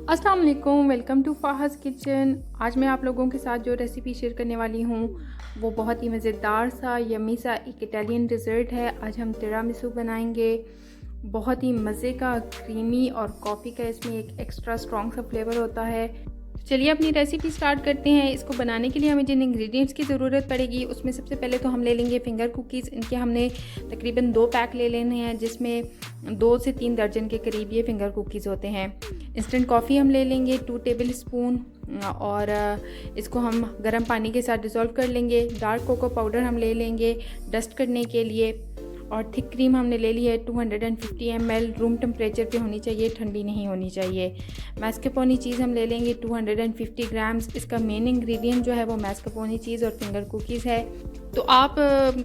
अस्सलाम वालेकुम, welcome to फ़ाहज़ kitchen. आज मैं आप लोगों के साथ जो रेसिपी शेयर करने वाली हूँ वो बहुत ही मज़ेदार सा यम्मी सा एक इटालियन डिज़र्ट है। आज हम तिरामिसू बनाएंगे। बहुत ही मज़े का क्रीमी और कॉफ़ी का इसमें एक एक्स्ट्रा स्ट्रॉन्ग सा फ्लेवर होता है। चलिए अपनी रेसिपी स्टार्ट करते हैं। इसको बनाने के लिए हमें जिन इंग्रेडिएंट्स की ज़रूरत पड़ेगी उसमें सबसे पहले तो हम ले लेंगे फिंगर कुकीज़। इनके हमने तकरीबन 2 पैक ले लेने हैं, जिसमें 2 से 3 दर्जन के करीब ये फिंगर कुकीज़ होते हैं। इंस्टेंट कॉफ़ी हम ले लेंगे 2 टेबल स्पून और इसको हम गर्म पानी के साथ डिज़ोल्व कर लेंगे। डार्क कोको पाउडर हम ले लेंगे डस्ट करने के लिए। और थिक क्रीम हमने ले ली है 250 ml, रूम टेम्परेचर पे होनी चाहिए, ठंडी नहीं होनी चाहिए। मैस्कापोनी चीज़ हम ले लेंगे 250 ग्राम्स। इसका मेन इंग्रेडिएंट जो है वो मैस्कापोनी चीज़ और फिंगर कुकीज़ है। तो आप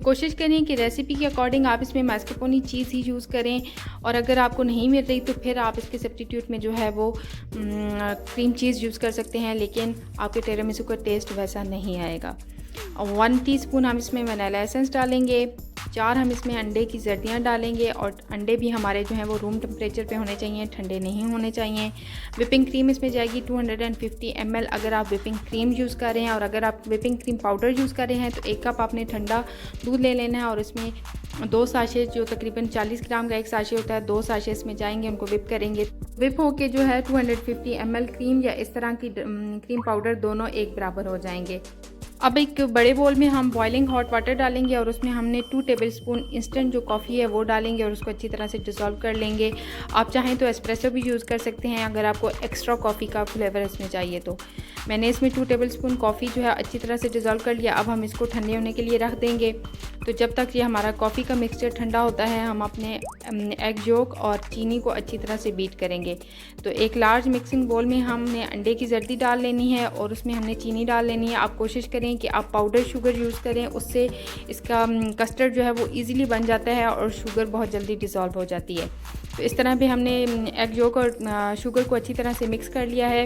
कोशिश करें कि रेसिपी के अकॉर्डिंग आप इसमें मैस्कापोनी चीज़ ही यूज़ करें, और अगर आपको नहीं मिल रही तो फिर आप इसके सब्स्टिट्यूट में जो है वो क्रीम चीज़ यूज़ कर सकते हैं, लेकिन आपके टिरामिसू का टेस्ट वैसा नहीं आएगा। 1 टीस्पून हम इसमें वनीला एसेंस डालेंगे। 4 हम इसमें अंडे की जर्दियाँ डालेंगे, और अंडे भी हमारे जो हैं वो रूम टेम्परेचर पे होने चाहिए, ठंडे नहीं होने चाहिए। विपिंग क्रीम इसमें जाएगी 250 ml अगर आप विपिंग क्रीम यूज़ कर रहे हैं, और अगर आप विपिंग क्रीम पाउडर यूज़ कर रहे हैं तो 1 कप आपने ठंडा दूध ले लेना है, और इसमें 2 साशे जो तकरीबन 40 ग्राम का एक साशे होता है, 2 साशे इसमें जाएंगे, उनको विप करेंगे। विप होके जो है 250 ml क्रीम या इस तरह की क्रीम पाउडर दोनों एक बराबर हो जाएंगे। अब एक बड़े बोल में हम बॉइलिंग हॉट वाटर डालेंगे, और उसमें हमने 2 टेबलस्पून इंस्टेंट जो कॉफ़ी है वो डालेंगे, और उसको अच्छी तरह से डिज़ोल्व कर लेंगे। आप चाहें तो एस्प्रेसो भी यूज़ कर सकते हैं अगर आपको एक्स्ट्रा कॉफ़ी का फ्लेवर इसमें चाहिए तो। मैंने इसमें 2 टेबलस्पून कॉफ़ी जो है अच्छी तरह से डिज़ोल्व कर लिया। अब हम इसको ठंडे होने के लिए रख देंगे। तो जब तक ये हमारा कॉफ़ी का मिक्सचर ठंडा होता है, हम अपने एग योक और चीनी को अच्छी तरह से बीट करेंगे। तो एक लार्ज मिक्सिंग बोल में हमने अंडे की जर्दी डाल लेनी है, और उसमें हमने चीनी डाल लेनी है। आप कोशिश करें कि आप पाउडर शुगर यूज़ करें, उससे इसका कस्टर्ड जो है वो इजीली बन जाता है और शुगर बहुत जल्दी डिज़ोल्व हो जाती है। तो इस तरह पे हमने एग योक और शुगर को अच्छी तरह से मिक्स कर लिया है।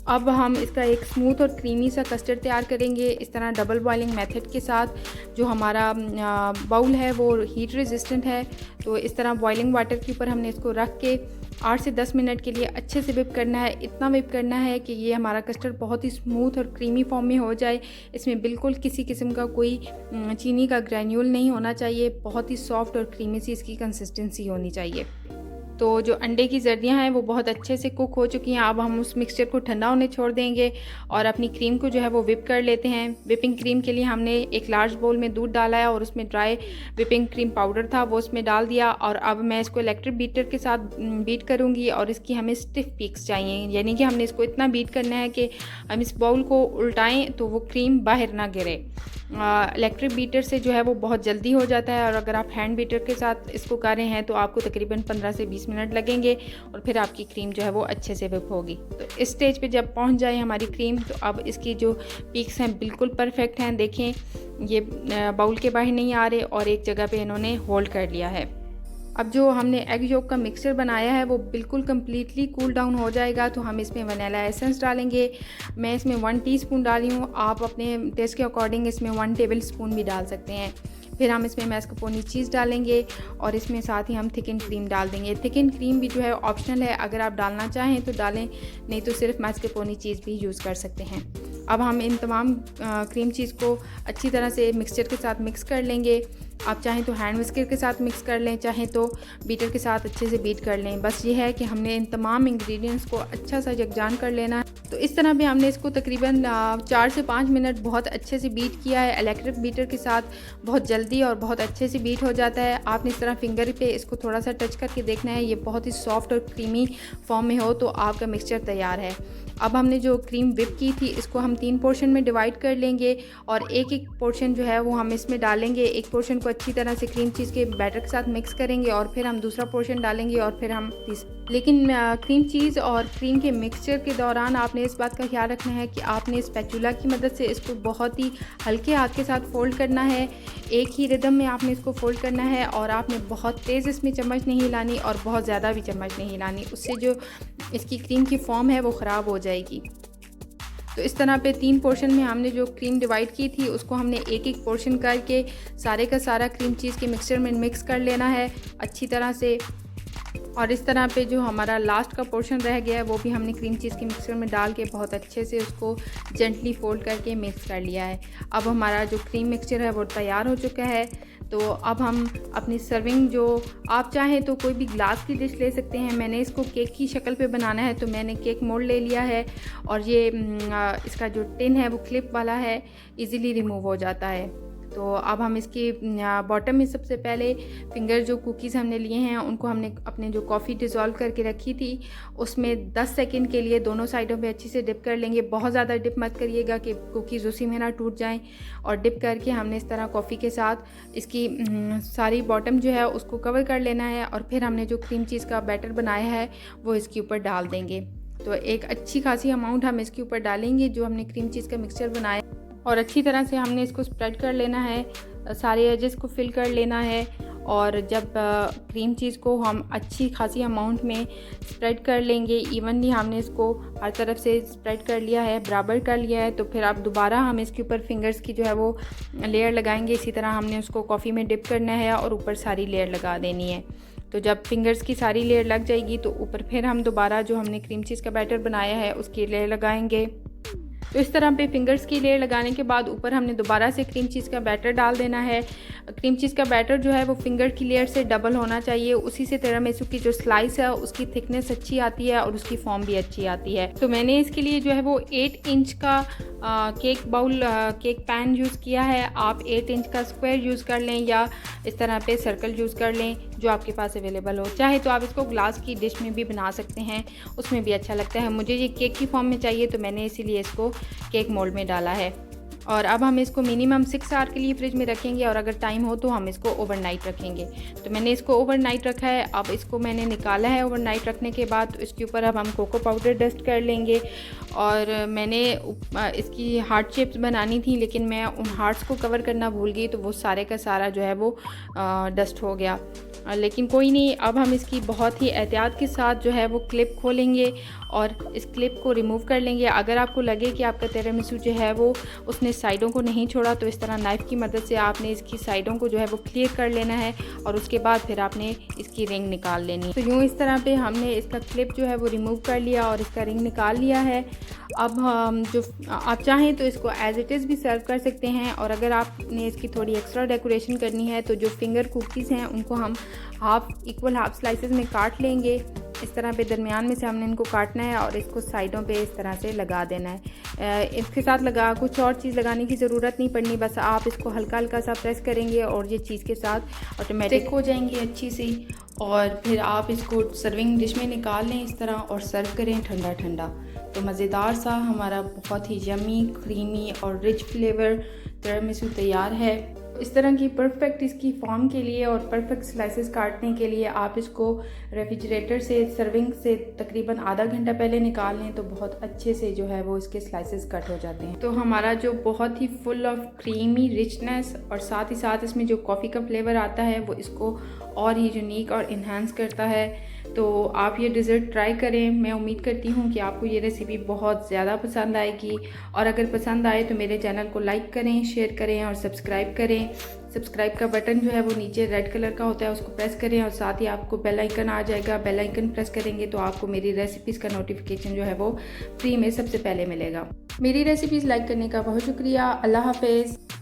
अब हम इसका एक स्मूथ और क्रीमी सा कस्टर्ड तैयार करेंगे इस तरह डबल बॉइलिंग मेथड के साथ। जो हमारा बाउल है वो हीट रेजिस्टेंट है, तो इस तरह बॉइलिंग वाटर के ऊपर हमने इसको रख के 8 से 10 मिनट के लिए अच्छे से विप करना है। इतना विप करना है कि ये हमारा कस्टर्ड बहुत ही स्मूथ और क्रीमी फॉर्म में हो जाए। इसमें बिल्कुल किसी किस्म का कोई चीनी का ग्रैन्यूल नहीं होना चाहिए। बहुत ही सॉफ्ट और क्रीमी सी इसकी कंसिस्टेंसी होनी चाहिए। तो जो अंडे की जर्दियाँ हैं वो बहुत अच्छे से कुक हो चुकी हैं। अब हम उस मिक्सचर को ठंडा होने छोड़ देंगे, और अपनी क्रीम को जो है वो विप कर लेते हैं। विपिंग क्रीम के लिए हमने एक लार्ज बोल में दूध डाला है, और उसमें ड्राई विपिंग क्रीम पाउडर था वो उसमें डाल दिया। और अब मैं इसको इलेक्ट्रिक बीटर के साथ बीट करूँगी, और इसकी हमें स्टिफ पीक्स चाहिए, यानी कि हमने इसको इतना बीट करना है कि हम इस बाउल को उल्टाएँ तो वो क्रीम बाहर ना गिरे। इलेक्ट्रिक बीटर से जो है वो बहुत जल्दी हो जाता है, और अगर आप हैंड बीटर के साथ इसको कर रहे हैं तो आपको तकरीबन 15 से 20 मिनट लगेंगे, और फिर आपकी क्रीम जो है वो अच्छे से विप होगी। तो इस स्टेज पे जब पहुंच जाए हमारी क्रीम, तो अब इसकी जो पीक्स हैं बिल्कुल परफेक्ट हैं। देखें ये बाउल के बाहर नहीं आ रहे, और एक जगह पे इन्होंने होल्ड कर लिया है। अब जो हमने एग योक का मिक्सचर बनाया है वो बिल्कुल कम्प्लीटली कूल डाउन हो जाएगा, तो हम इसमें वनीला एसेंस डालेंगे। मैं इसमें 1 टीस्पून डाली हूँ, आप अपने टेस्ट के अकॉर्डिंग इसमें 1 टेबल स्पून भी डाल सकते हैं। फिर हम इसमें मैस्कापोनी चीज़ डालेंगे, और इसमें साथ ही हम थिकन क्रीम डाल देंगे। थिकन क्रीम भी जो है ऑप्शनल है, अगर आप डालना चाहें तो डालें, नहीं तो सिर्फ मैस्कापोनी चीज़ भी यूज़ कर सकते हैं। अब हम इन तमाम क्रीम चीज़ को अच्छी तरह से मिक्सचर के साथ मिक्स कर लेंगे। आप चाहें तो हैंड विस्कर के साथ मिक्स कर लें, चाहें तो बीटर के साथ अच्छे से बीट कर लें। बस ये है कि हमने इन तमाम इंग्रेडिएंट्स को अच्छा सा यकजान कर लेना है। तो इस तरह भी हमने इसको तकरीबन 4 से 5 मिनट बहुत अच्छे से बीट किया है। इलेक्ट्रिक बीटर के साथ बहुत जल्दी और बहुत अच्छे से बीट हो जाता है। आपने इस तरह फिंगर पे इसको थोड़ा सा टच करके देखना है, ये बहुत ही सॉफ्ट और क्रीमी फॉर्म में हो तो आपका मिक्सचर तैयार है। अब हमने जो क्रीम विप की थी इसको हम 3 पोर्शन में डिवाइड कर लेंगे, और एक एक पोर्शन जो है वो हम इसमें डालेंगे। एक पोर्शन को अच्छी तरह से क्रीम चीज़ के बैटर के साथ मिक्स करेंगे, और फिर हम दूसरा पोर्शन डालेंगे, और फिर हम लेकिन क्रीम चीज़ और क्रीम के मिक्सचर के दौरान आपने इस बात का ख्याल रखना है कि आपने स्पैचुला की मदद से इसको बहुत ही हल्के हाथ के साथ फोल्ड करना है। एक ही रिदम में आपने इसको फोल्ड करना है, और आपने बहुत तेज़ इसमें चम्मच नहीं हिलानी और बहुत ज़्यादा भी चम्मच नहीं हिलानी, उससे जो इसकी क्रीम की फॉर्म है वो ख़राब हो जाएगी। तो इस तरह पे 3 पोर्शन में हमने जो क्रीम डिवाइड की थी उसको हमने एक एक पोर्शन करके सारे का सारा क्रीम चीज़ के मिक्सचर में मिक्स कर लेना है अच्छी तरह से। और इस तरह पे जो हमारा लास्ट का पोर्शन रह गया है वो भी हमने क्रीम चीज़ के मिक्सर में डाल के बहुत अच्छे से उसको जेंटली फोल्ड करके मिक्स कर लिया है। अब हमारा जो क्रीम मिक्सचर है वो तैयार हो चुका है। तो अब हम अपनी सर्विंग, जो आप चाहें तो कोई भी ग्लास की डिश ले सकते हैं। मैंने इसको केक की शक्ल पे बनाना है तो मैंने केक मोल्ड ले लिया है और ये इसका जो टिन है वो क्लिप वाला है, इजीली रिमूव हो जाता है। तो अब हम इसकी बॉटम में सबसे पहले फिंगर जो कुकीज़ हमने लिए हैं उनको हमने अपने जो कॉफ़ी डिज़ोल्व करके रखी थी उसमें 10 सेकंड के लिए दोनों साइडों पे अच्छे से डिप कर लेंगे। बहुत ज़्यादा डिप मत करिएगा कि कुकीज़ उसी में ना टूट जाएं। और डिप करके हमने इस तरह कॉफ़ी के साथ इसकी सारी बॉटम जो है उसको कवर कर लेना है और फिर हमने जो क्रीम चीज़ का बैटर बनाया है वो इसके ऊपर डाल देंगे। तो एक अच्छी खासी अमाउंट हम इसके ऊपर डालेंगे जो हमने क्रीम चीज़ का मिक्सचर बनाया और अच्छी तरह से हमने इसको स्प्रेड कर लेना है, सारे एजेस को फिल कर लेना है। और जब क्रीम चीज़ को हम अच्छी खासी अमाउंट में स्प्रेड कर लेंगे, इवनली हमने इसको हर तरफ से स्प्रेड कर लिया है, बराबर कर लिया है, तो फिर अब दोबारा हम इसके ऊपर फिंगर्स की जो है वो लेयर लगाएंगे। इसी तरह हमने उसको कॉफ़ी में डिप करना है और ऊपर सारी लेयर लगा देनी है। तो जब फिंगर्स की सारी लेयर लग जाएगी तो ऊपर फिर हम दोबारा जो हमने क्रीम चीज़ का बैटर बनाया है उसकी लेयर लगाएंगे। तो इस तरह पे फिंगर्स की लेयर लगाने के बाद ऊपर हमने दोबारा से क्रीम चीज़ का बैटर डाल देना है। क्रीम चीज़ का बैटर जो है वो फिंगर की लेयर से डबल होना चाहिए, उसी से तिरामिसू की जो स्लाइस है उसकी थिकनेस अच्छी आती है और उसकी फॉर्म भी अच्छी आती है। तो मैंने इसके लिए जो है वो 8 इंच का cake bowl cake pan use किया है। आप 8 इंच का स्क्वायर यूज़ कर लें या इस तरह पे सर्कल यूज़ कर लें जो आपके पास अवेलेबल हो। चाहे तो आप इसको ग्लास की डिश में भी बना सकते हैं, उसमें भी अच्छा लगता है। मुझे ये केक की फॉर्म में चाहिए तो मैंने इसीलिए इसको केक मोल्ड में डाला है। और अब हम इसको मिनिमम 6 आवर के लिए फ्रिज में रखेंगे और अगर टाइम हो तो हम इसको ओवरनाइट रखेंगे। तो मैंने इसको ओवरनाइट रखा है। अब इसको मैंने निकाला है ओवरनाइट रखने के बाद। तो इसके ऊपर अब हम कोको पाउडर डस्ट कर लेंगे और मैंने इसकी हार्ट शेप्स बनानी थी लेकिन मैं उन हार्ट्स को कवर करना भूल गई तो वो सारे का सारा जो है वो डस्ट हो गया। लेकिन कोई नहीं, अब हम इसकी बहुत ही एहतियात के साथ जो है वो क्लिप खोलेंगे और इस क्लिप को रिमूव कर लेंगे। अगर आपको लगे कि आपका तिरामिसू जो है वो उसने साइडों को नहीं छोड़ा तो इस तरह नाइफ़ की मदद से आपने इसकी साइडों को जो है वो क्लियर कर लेना है और उसके बाद फिर आपने इसकी रिंग निकाल लेनी है। तो यूँ इस तरह पे हमने इसका क्लिप जो है वो रिमूव कर लिया और इसका रिंग निकाल लिया है। अब हम जो आप चाहें तो इसको एज इट इज़ भी सर्व कर सकते हैं और अगर आपने इसकी थोड़ी एक्स्ट्रा डेकोरेशन करनी है तो जो फिंगर कुकीज़ हैं उनको हम इक्वल हाफ स्लाइसेस में काट लेंगे। इस तरह पे दरमियान में से हमने इनको काटना है और इसको साइडों पे इस तरह से लगा देना है। इसके साथ कुछ और चीज़ लगाने की ज़रूरत नहीं पड़नी, बस आप इसको हल्का हल्का सा प्रेस करेंगे और ये चीज़ के साथ ऑटोमेटिक हो जाएंगी अच्छी सी। और फिर आप इसको सर्विंग डिश में निकाल लें इस तरह और सर्व करें ठंडा ठंडा। तो मज़ेदार सा हमारा बहुत ही यमी, क्रीमी और रिच फ्लेवर तिरामिसू तैयार है। इस तरह की परफेक्ट इसकी फॉर्म के लिए और परफेक्ट स्लाइसेस काटने के लिए आप इसको रेफ्रिजरेटर से सर्विंग से तकरीबन आधा घंटा पहले निकाल लें तो बहुत अच्छे से जो है वो इसके स्लाइसेस कट हो जाते हैं। तो हमारा जो बहुत ही फुल ऑफ क्रीमी रिचनेस और साथ ही साथ इसमें जो कॉफ़ी का फ्लेवर आता है वो इसको और ही यूनिक और इन्हांस करता है। तो आप ये डिज़र्ट ट्राई करें। मैं उम्मीद करती हूँ कि आपको ये रेसिपी बहुत ज़्यादा पसंद आएगी और अगर पसंद आए तो मेरे चैनल को लाइक करें, शेयर करें और सब्सक्राइब करें। सब्सक्राइब का बटन जो है वो नीचे रेड कलर का होता है, उसको प्रेस करें और साथ ही आपको बेल आइकन आ जाएगा। बेल आइकन प्रेस करेंगे तो आपको मेरी रेसिपीज़ का नोटिफिकेशन जो है वो फ्री में सबसे पहले मिलेगा। मेरी रेसिपीज़ लाइक करने का बहुत शुक्रिया। अल्लाह हाफिज़।